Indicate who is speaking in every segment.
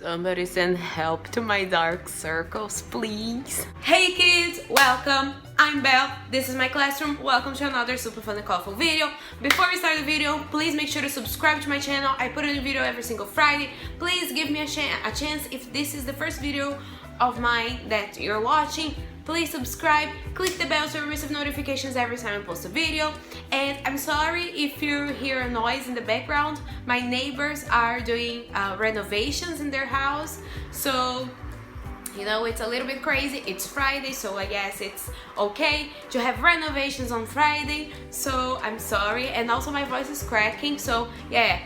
Speaker 1: Somebody send help to my dark circles, please. Hey kids, welcome. I'm Belle. This is my classroom. Welcome to another super fun and colorful video. Before we start the video, please make sure to subscribe to my channel. I put a new video every single Friday. Please give me a chance. If this is the first video of mine that you're watching, please subscribe, click the bell to receive notifications every time I post a video. And I'm sorry if you hear a noise in the background. My neighbors are doing renovations in their house, so you know, it's a little bit crazy. It's Friday, so I guess it's okay to have renovations on Friday, so I'm sorry. And also my voice is cracking, so yeah,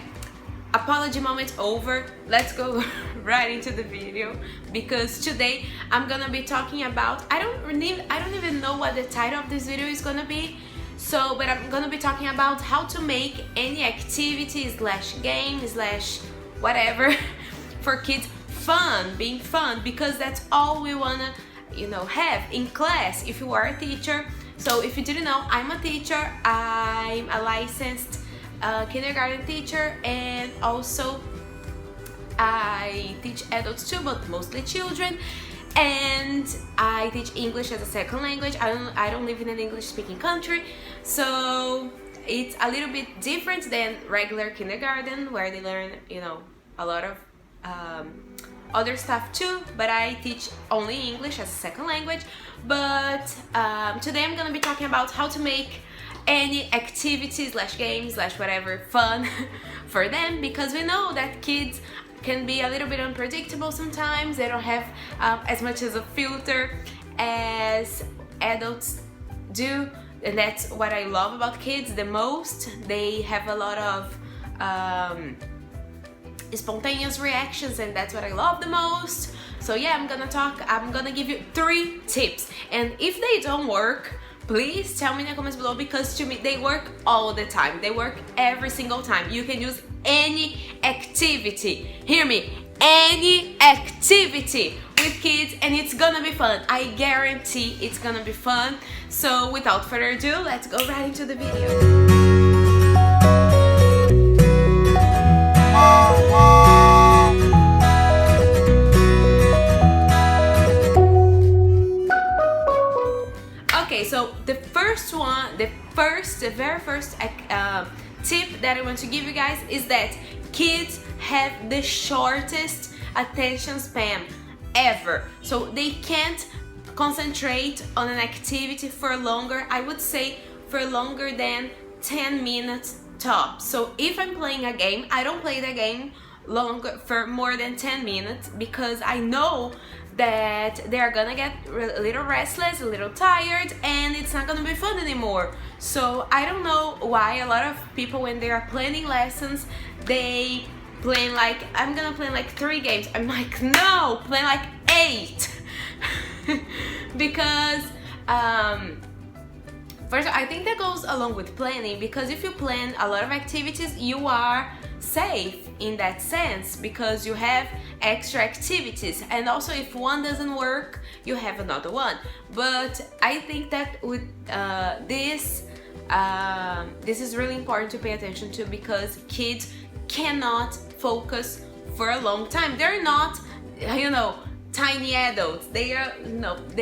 Speaker 1: apology moment over. Let's go right into the video, because today I'm gonna be talking about, I don't even know what the title of this video is gonna be, but I'm gonna be talking about how to make any activity slash game slash whatever for kids being fun, because that's all we wanna, have in class if you are a teacher. So if you didn't know, I'm a teacher. I'm a licensed kindergarten teacher, and also I teach adults too, but mostly children, and I teach English as a second language. I don't live in an English speaking country, so it's a little bit different than regular kindergarten where they learn a lot of other stuff too, but I teach only English as a second language. But today I'm gonna be talking about how to make any activity slash game slash whatever fun for them, because we know that kids can be a little bit unpredictable sometimes. They don't have as much as a filter as adults do, and that's what I love about kids the most. They have a lot of spontaneous reactions, and that's what I love the most. So yeah, I'm gonna give you 3 tips, and if they don't work, please tell me in the comments below, because to me they work all the time. They work every single time. You can use any activity, hear me, any activity with kids, and it's gonna be fun. I guarantee it's gonna be fun. So without further ado, let's go right into the video. Okay, so the very first tip that I want to give you guys is that kids have the shortest attention span ever. So they can't concentrate on an activity for longer, I would say for longer than 10 minutes top. So if I'm playing a game, I don't play the game for more than 10 minutes, because I know that they're gonna get a little restless, a little tired, and it's not gonna be fun anymore. So I don't know why a lot of people, when they are planning lessons, they plan like, I'm gonna play like 3 games. I'm like, no, plan like 8. Because first, I think that goes along with planning, because if you plan a lot of activities, you are safe in that sense, because you have extra activities, and also if one doesn't work, you have another one. But I think that with this is really important to pay attention to, because kids cannot focus for a long time. They're not, tiny adults. They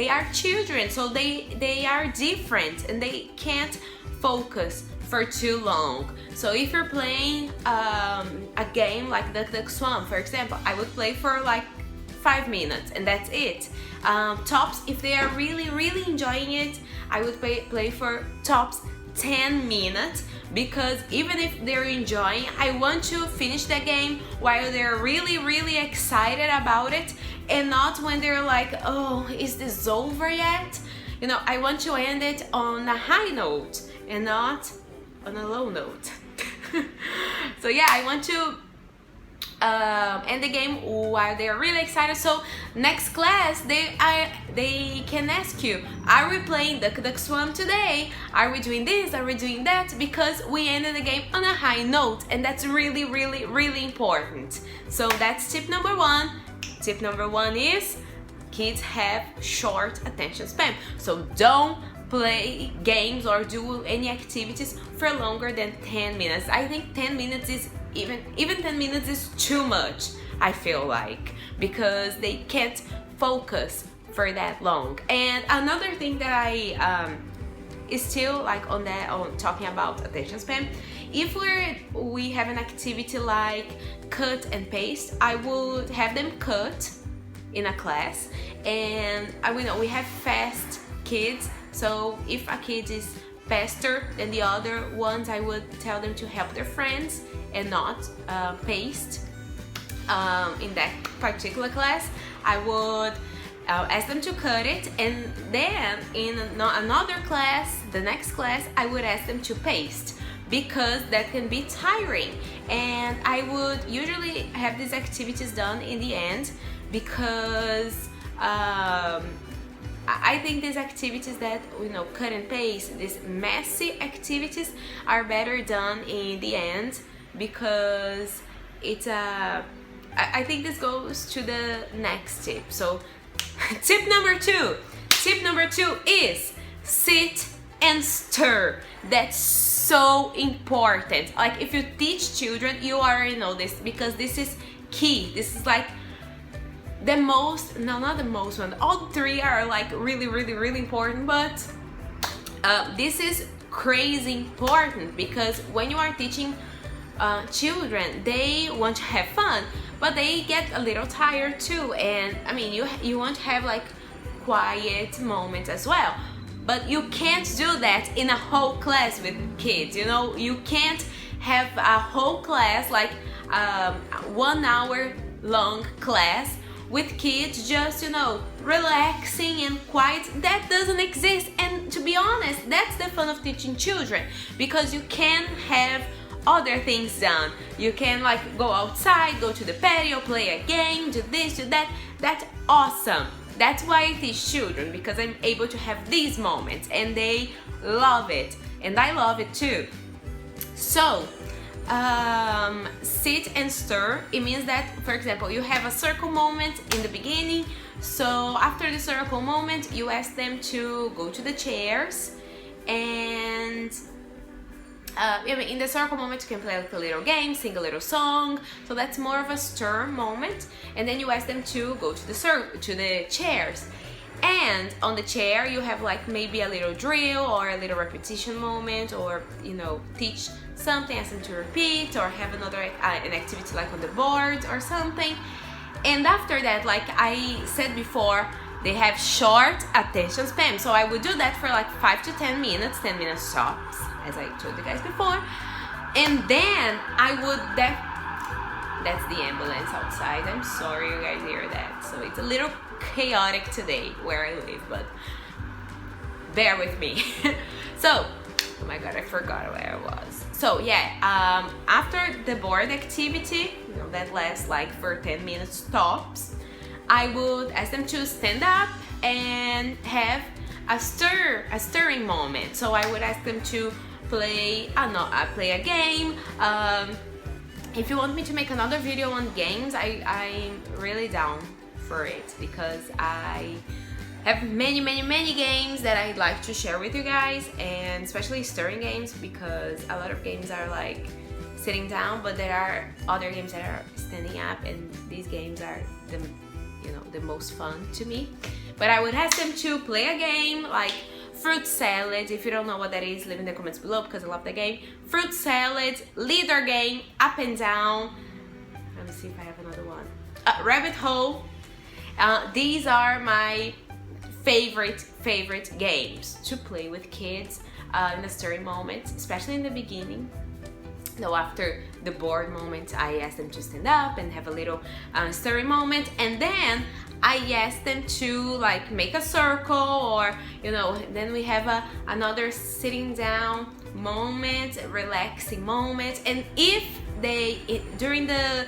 Speaker 1: are children, so they are different, and they can't focus for too long. So if you're playing a game like Duck Swamp, for example, I would play for like 5 minutes, and that's it. Tops, if they are really enjoying it, I would play for tops 10 minutes, because even if they're enjoying, I want to finish the game while they're really excited about it, and not when they're like, oh, is this over yet? I want to end it on a high note and not on a low note. So yeah, I want to end the game while they're really excited. So next class, they can ask you, are we playing Duck Swamp today? Are we doing this? Are we doing that? Because we ended the game on a high note, and that's really important. So that's tip number 1. Tip number 1 is kids have short attention span. So don't play games or do any activities for longer than 10 minutes. I think 10 minutes is even 10 minutes is too much I feel like, because they can't focus for that long. And another thing that I is still like on talking about attention span, if we have an activity like cut and paste, I would have them cut in a class. And we know we have fast kids, so if a kid is faster than the other ones, I would tell them to help their friends and not paste in that particular class. I would ask them to cut it, and then in another class, the next class, I would ask them to paste, because that can be tiring. And I would usually have these activities done in the end, because I think these activities that, you know, cut and paste, these messy activities, are better done in the end, because it's I think this goes to the next tip. So tip number two is sit and stir. That's so important. Like, if you teach children, you already know this, because this is key. This is like the most, no, not the most one, all three are like really, really, really important, but this is crazy important, because when you are teaching children, they want to have fun, but they get a little tired too. And I mean, you want to have like quiet moments as well, but you can't do that in a whole class with kids. You know, you can't have a whole class, like 1 hour long class with kids just, you know, relaxing and quiet. That doesn't exist. And to be honest, that's the fun of teaching children, because you can have other things done. You can like go outside, go to the patio, play a game, do this, do that. That's awesome. That's why I teach children, because I'm able to have these moments and they love it, and I love it too. So sit and stir, it means that, for example, you have a circle moment in the beginning. So after the circle moment, you ask them to go to the chairs, and in the circle moment you can play like a little game, sing a little song. So that's more of a stir moment. And then you ask them to go to the chairs. And on the chair you have like maybe a little drill or a little repetition moment, or, you know, teach something, ask them to repeat, or have another an activity like on the board or something. And after that, like I said before, they have short attention span. So I would do that for like 5 to 10 minutes, 10 minutes tops, as I told you guys before. And then I would, that's the ambulance outside. I'm sorry you guys hear that. So it's a little chaotic today where I live, but bear with me. So, oh my god, I forgot where I was. So yeah, after the board activity, you know, that lasts like for 10 minutes tops, I would ask them to stand up and have a stirring moment. So I would ask them to play a game. If you want me to make another video on games, I'm really down for it, because I have many games that I'd like to share with you guys, and especially stirring games, because a lot of games are like sitting down, but there are other games that are standing up, and these games are the most fun to me. But I would ask them to play a game like fruit salad. If you don't know what that is, leave in the comments below, because I love the game. Fruit salad, leader game, up and down. Let me see if I have another one. Rabbit hole. These are my favorite games to play with kids in the stirring moments, especially in the beginning. So after the board moment, I ask them to stand up and have a little stirring moment, and then I ask them to like make a circle, or, you know, then we have another sitting down moment, relaxing moment. And if they, during the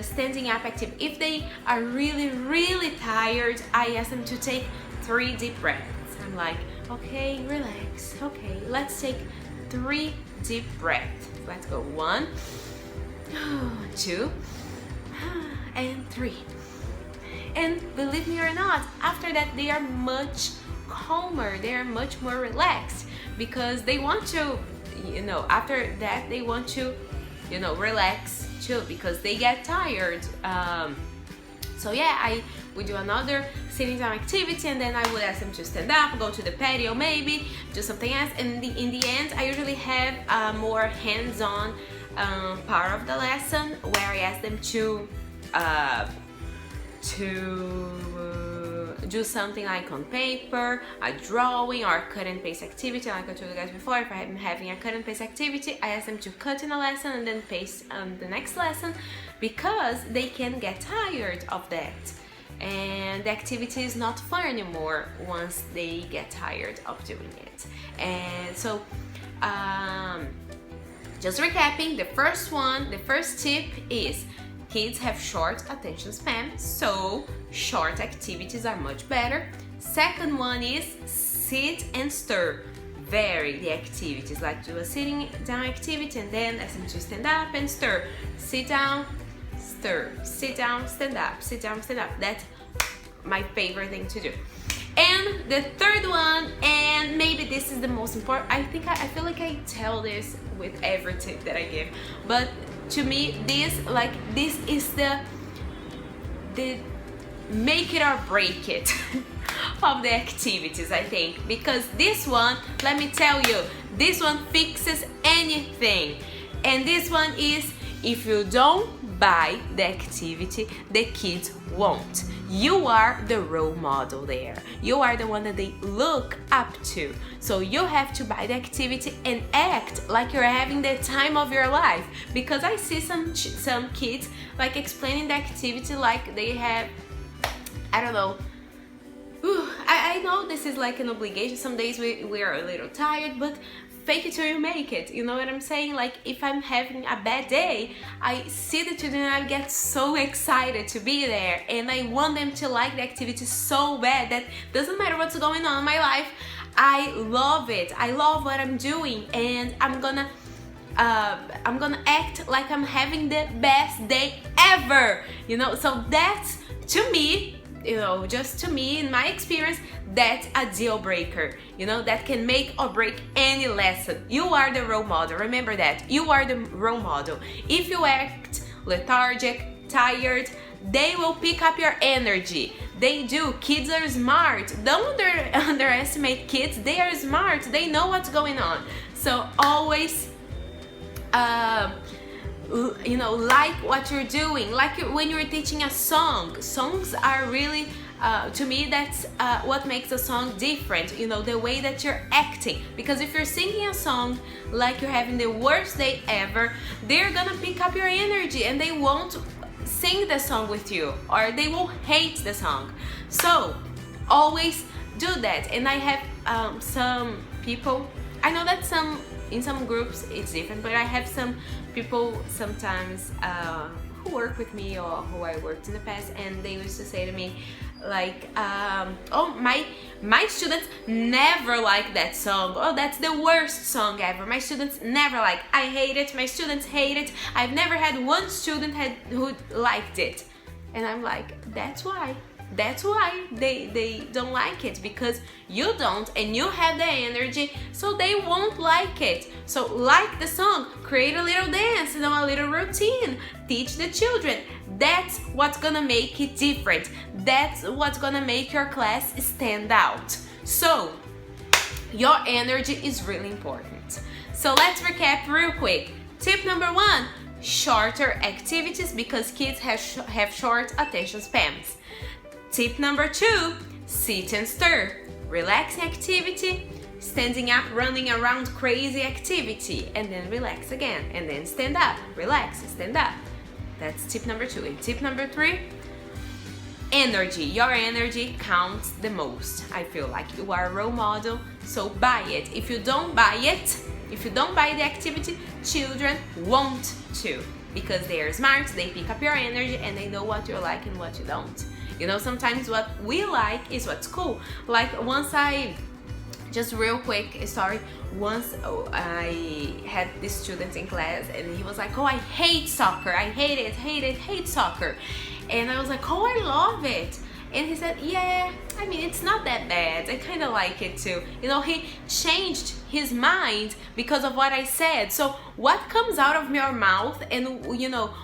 Speaker 1: standing up activity, if they are really tired, I ask them to take 3 deep breaths. I'm like, okay, relax, okay, let's take 3 deep breaths. Let's go. 1, 2, and 3. And believe me or not, after that they are much calmer, they are much more relaxed, because they want to, you know, after that they want to, you know, relax too, because they get tired. So yeah, I would do another sitting down activity, and then I would ask them to stand up, go to the patio, maybe do something else. And in the end, I usually have a more hands-on part of the lesson where I ask them to do something like on paper, a drawing, or a cut and paste activity. Like I told you guys before, if I'm having a cut and paste activity, I ask them to cut in a lesson and then paste on the next lesson, because they can get tired of that. And the activity is not fun anymore once they get tired of doing it. And so, just recapping, the first tip is kids have short attention span, so short activities are much better. Second one is sit and stir. Vary the activities, like do a sitting down activity and then ask them to stand up and stir. Sit down, stir. Sit down, stand up. Sit down, stand up. That's my favorite thing to do. And the third one, and maybe this is the most important, I feel like I tell this with every tip that I give, but to me this is the make it or break it of the activities, I think, because this one, let me tell you, this one fixes anything. And this one is, if you don't buy the activity, the kids won't. You are the role model there. You are the one that they look up to. So you have to buy the activity and act like you're having the time of your life. Because I see some kids like explaining the activity like they have, I don't know. I know this is like an obligation. Some days we are a little tired, but fake it till you make it. You know what I'm saying? Like if I'm having a bad day, I see the children and I get so excited to be there, and I want them to like the activity so bad that doesn't matter what's going on in my life, I love it. I love what I'm doing, and I'm gonna act like I'm having the best day ever. You know, so that's, to me, you know, just to me, in my experience, that's a deal breaker. You know, that can make or break any lesson. You are the role model. Remember that. You are the role model. If you act lethargic, tired, they will pick up your energy. They do. Kids are smart. Don't underestimate kids. They are smart. They know what's going on. So always you know, like what you're doing, like when you're teaching a song. Songs are really, to me, that's what makes a song different, you know, the way that you're acting. Because if you're singing a song like you're having the worst day ever, they're gonna pick up your energy and they won't sing the song with you, or they will hate the song. So always do that. And I have some people, I know that in some groups it's different, but I have some people sometimes who work with me or who I worked in the past, and they used to say to me like, oh, my students never like that song. Oh, that's the worst song ever. My students never like. I hate it. My students hate it. I've never had one student who liked it. And I'm like, that's why. That's why they don't like it, because you don't and you have the energy, so they won't like it. So like the song, create a little dance, you know, a little routine, teach the children. That's what's gonna make it different. That's what's gonna make your class stand out. So your energy is really important. So let's recap real quick. Tip number 1, shorter activities, because kids have short attention spans. Tip number 2, sit and stir. Relaxing activity, standing up, running around, crazy activity, and then relax again, and then stand up, relax, stand up. That's tip number 2. And tip number 3, energy. Your energy counts the most. I feel like you are a role model, so buy it. If you don't buy it, if you don't buy the activity, children won't too, because they are smart, they pick up your energy, and they know what you like and what you don't. You know, sometimes what we like is what's cool. Like once just real quick story, once I had this student in class and he was like, oh, I hate soccer, I hate soccer. And I was like, oh, I love it. And he said, yeah, I mean, it's not that bad. I kind of like it too. You know, he changed his mind because of what I said. So what comes out of your mouth and, you know,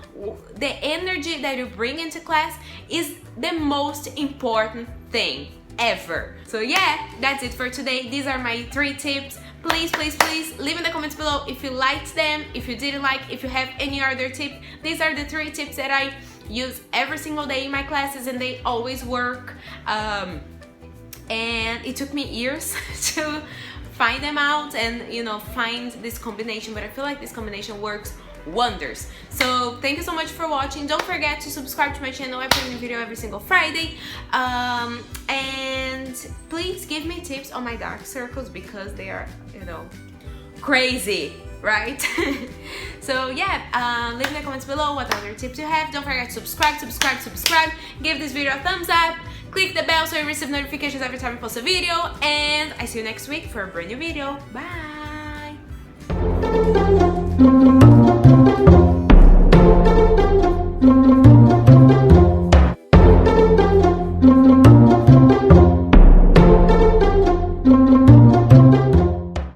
Speaker 1: the energy that you bring into class is the most important thing ever. So yeah, that's it for today. These are my 3 tips. Please, please, please leave in the comments below if you liked them, if you didn't like, if you have any other tip. These are the 3 tips that I use every single day in my classes and they always work. And it took me years to find them out and, you know, find this combination, but I feel like this combination works wonders. So thank you so much for watching. Don't forget to subscribe to my channel. I put a new video every single Friday. And please give me tips on my dark circles because they are, you know, crazy, right? So yeah, leave in the comments below what other tips you have. Don't forget to subscribe. Give this video a thumbs up. Click the bell so you receive notifications every time I post a video. And I see you next week for a brand new video. Bye!